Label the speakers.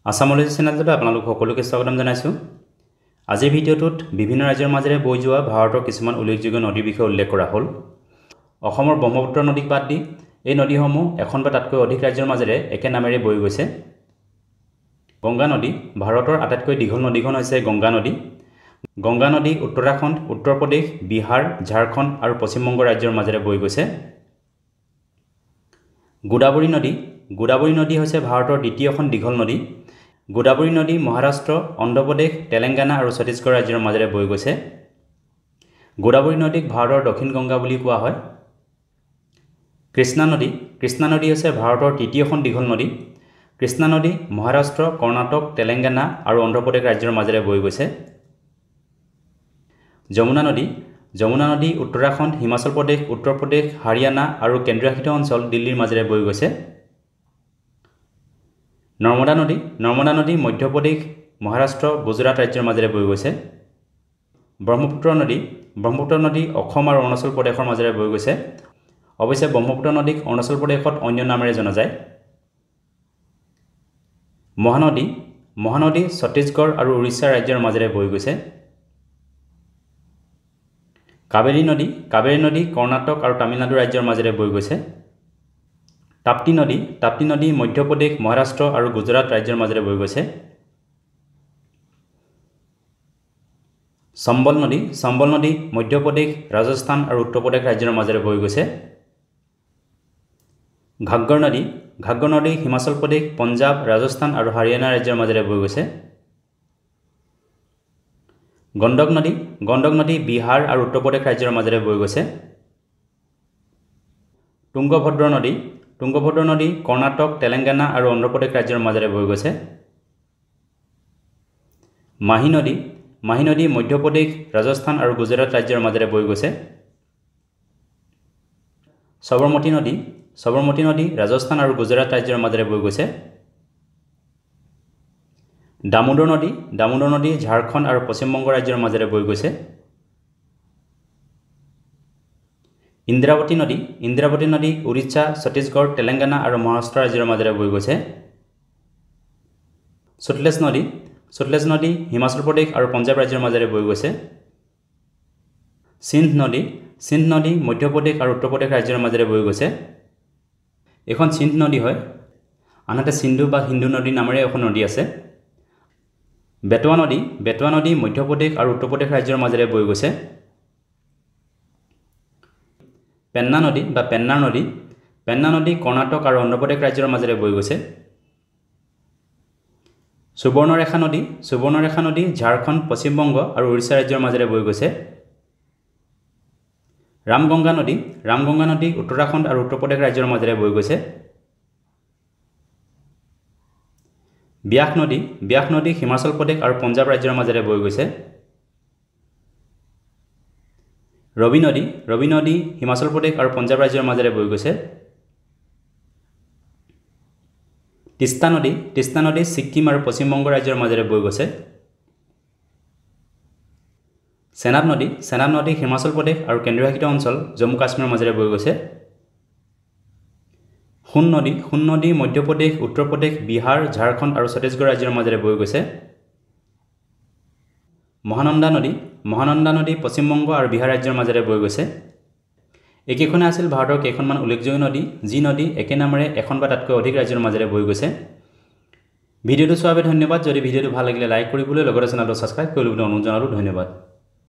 Speaker 1: আসামলৈ চেনেলটোত আপোনালোক সকলোকে স্বাগতম জনাইছো। আজিৰ ভিডিঅ'টোত বিভিন্ন ৰাজ্যৰ মাজেৰে বৈ যোৱা ভাৰতৰ কিছুমান উল্লেখযোগ্য নদীৰ বিষয়ে উল্লেখ কৰা হ'ল। অসমৰ ব্ৰহ্মপুত্ৰ নদীক বাদ দি এই নদীসমূহ এখন বা তাতকৈ অধিক ৰাজ্যৰ মাজেৰে একে নামেৰে বৈ গৈছে। গংগা নদী ভাৰতৰ আটাইতকৈ দীঘল নদীখন হৈছে গংগা নদী। গংগা নদী উত্তৰাখণ্ড, উত্তৰ প্ৰদেশ, বিহাৰ, ঝাৰখণ্ড আৰু পশ্চিম বংগ ৰাজ্যৰ মাজেৰে বৈ গৈছে। গোদাবৰী নদী হৈছে ভাৰতৰ দ্বিতীয়খন দীঘল নদী। গোদাবৰী নদী মহাৰাষ্ট্ৰ, অন্ধ্ৰ প্ৰদেশ, তেলেংগানা আৰু ছত্তীশগড় ৰাজ্যৰ মাজেৰে বৈ গৈছে। গোদাবৰী নদীক ভাৰতৰ দক্ষিণ গংগা বুলি কোৱা হয়। কৃষ্ণা নদী হৈছে ভাৰতৰ তৃতীয়খন দীঘল নদী। কৃষ্ণা নদী মহাৰাষ্ট্ৰ, কৰ্ণাটক, তেলেংগানা আৰু অন্ধ্ৰ প্ৰদেশ ৰাজ্যৰ মাজেৰে বৈ গৈছে। যমুনা নদী উত্তৰাখণ্ড, হিমাচল প্ৰদেশ, উত্তৰ প্ৰদেশ, হাৰিয়ানা আৰু কেন্দ্ৰীয়শাসিত অঞ্চল দিল্লীৰ মাজেৰে বৈ গৈছে। নৰ্মদা নদী মধ্যপ্ৰদেশ, মহাৰাষ্ট্ৰ, গুজৰাট ৰাজ্যৰ মাজেৰে বৈ গৈছে। ব্ৰহ্মপুত্ৰ নদী অসম আৰু অৰুণাচল প্ৰদেশৰ মাজেৰে বৈ গৈছে। অৱশ্যে ব্ৰহ্মপুত্ৰ নদীক অৰুণাচল প্ৰদেশত অন্য নামেৰে জনা যায়। মহানদী ছত্তীশগড় আৰু উৰিষ্যা ৰাজ্যৰ মাজেৰে বৈ গৈছে। কাবেৰী নদী কৰ্ণাটক আৰু তামিলনাডু ৰাজ্যৰ মাজেৰে বৈ গৈছে। তাপ্তি নদী মধ্যপ্ৰদেশ, মহাৰাষ্ট্ৰ আৰু গুজৰাট ৰাজ্যৰ মাজেৰে বৈ গৈছে। চম্বল নদী মধ্যপ্ৰদেশ, ৰাজস্থান আৰু উত্তৰ প্ৰদেশ ৰাজ্যৰ মাজেৰে বৈ গৈছে। ঘাগ্গৰ নদী হিমাচল প্ৰদেশ, পঞ্জাৱ, ৰাজস্থান আৰু হাৰিয়ানা ৰাজ্যৰ মাজেৰে বৈ গৈছে। গণ্ডক নদী বিহাৰ আৰু উত্তৰ প্ৰদেশ ৰাজ্যৰ মাজেৰে বৈ গৈছে। তুংগভদ্ৰ নদী কৰ্ণাটক, তেলেংগানা আৰু অন্ধ্ৰ প্ৰদেশ ৰাজ্যৰ মাজেৰে বৈ গৈছে। মাহী নদী মধ্যপ্ৰদেশ, ৰাজস্থান আৰু গুজৰাট ৰাজ্যৰ মাজেৰে বৈ গৈছে। সবৰমতী নদী ৰাজস্থান আৰু গুজৰাট ৰাজ্যৰ মাজেৰে বৈ গৈছে। দামোদৰ নদী ঝাৰখণ্ড আৰু পশ্চিম বংগ ৰাজ্যৰ মাজেৰে বৈ গৈছে। ইন্দ্ৰাৱতী নদী উৰিষ্যা, ছত্তীশগড়, তেলেংগানা আৰু মহাৰাষ্ট্ৰ ৰাজ্যৰ মাজেৰে বৈ গৈছে। সটলেজ নদী হিমাচল প্ৰদেশ আৰু পঞ্জাৱ ৰাজ্যৰ মাজেৰে বৈ গৈছে। সিন্ধ নদী মধ্যপ্ৰদেশ আৰু উত্তৰ প্ৰদেশ ৰাজ্যৰ মাজেৰে বৈ গৈছে। এখন সিন্ধ নদী হয়, আনহাতে সিন্ধু বা হিন্দু নদীৰ নামেৰে এখন নদী আছে। বেটৱা নদী মধ্যপ্ৰদেশ আৰু উত্তৰ প্ৰদেশ ৰাজ্যৰ মাজেৰে বৈ গৈছে। পেন্না নদী কৰ্ণাটক আৰু অন্ধ্ৰ প্ৰদেশ ৰাজ্যৰ মাজেৰে বৈ গৈছে। সুবৰ্ণৰেখা নদী ঝাৰখণ্ড, পশ্চিম বংগ আৰু উৰিষ্যা ৰাজ্যৰ মাজেৰে বৈ গৈছে। ৰামগংগা নদী উত্তৰাখণ্ড আৰু উত্তৰ প্ৰদেশ ৰাজ্যৰ মাজেৰে বৈ গৈছে। ব্যাস নদী হিমাচল প্ৰদেশ আৰু পঞ্জাৱ ৰাজ্যৰ মাজেৰে বৈ গৈছে। ৰবি নদী হিমাচল প্ৰদেশ আৰু পঞ্জাৱ ৰাজ্যৰ মাজেৰে বৈ গৈছে। তিষ্টা নদী ছিক্কিম আৰু পশ্চিম বংগ ৰাজ্যৰ মাজেৰে বৈ গৈছে। চেনাব নদী হিমাচল প্ৰদেশ আৰু কেন্দ্ৰীয়শাসিত অঞ্চল জম্মু কাশ্মীৰৰ মাজেৰে বৈ গৈছে। সোণ নদী মধ্যপ্ৰদেশ, উত্তৰ প্ৰদেশ, বিহাৰ, ঝাৰখণ্ড আৰু ছত্তীশগড় ৰাজ্যৰ মাজেৰে বৈ গৈছে। মহানন্দা নদী পশ্চিম বংগ আৰু বিহাৰ ৰাজ্যৰ মাজেৰে বৈ গৈছে। এইকেইখনে আছিল ভাৰতৰ কেইখনমান উল্লেখযোগ্য নদী, যি নদী একে নামেৰে এখন বা তাতকৈ অধিক ৰাজ্যৰ মাজেৰে বৈ গৈছে। ভিডিঅ'টো চোৱাৰ বাবে ধন্যবাদ। যদি ভিডিঅ'টো ভাল লাগিলে লাইক কৰিবলৈ, লগতে চেনেলটো ছাবস্ক্ৰাইব কৰিবলৈ অনুৰোধ জনালোঁ। ধন্যবাদ।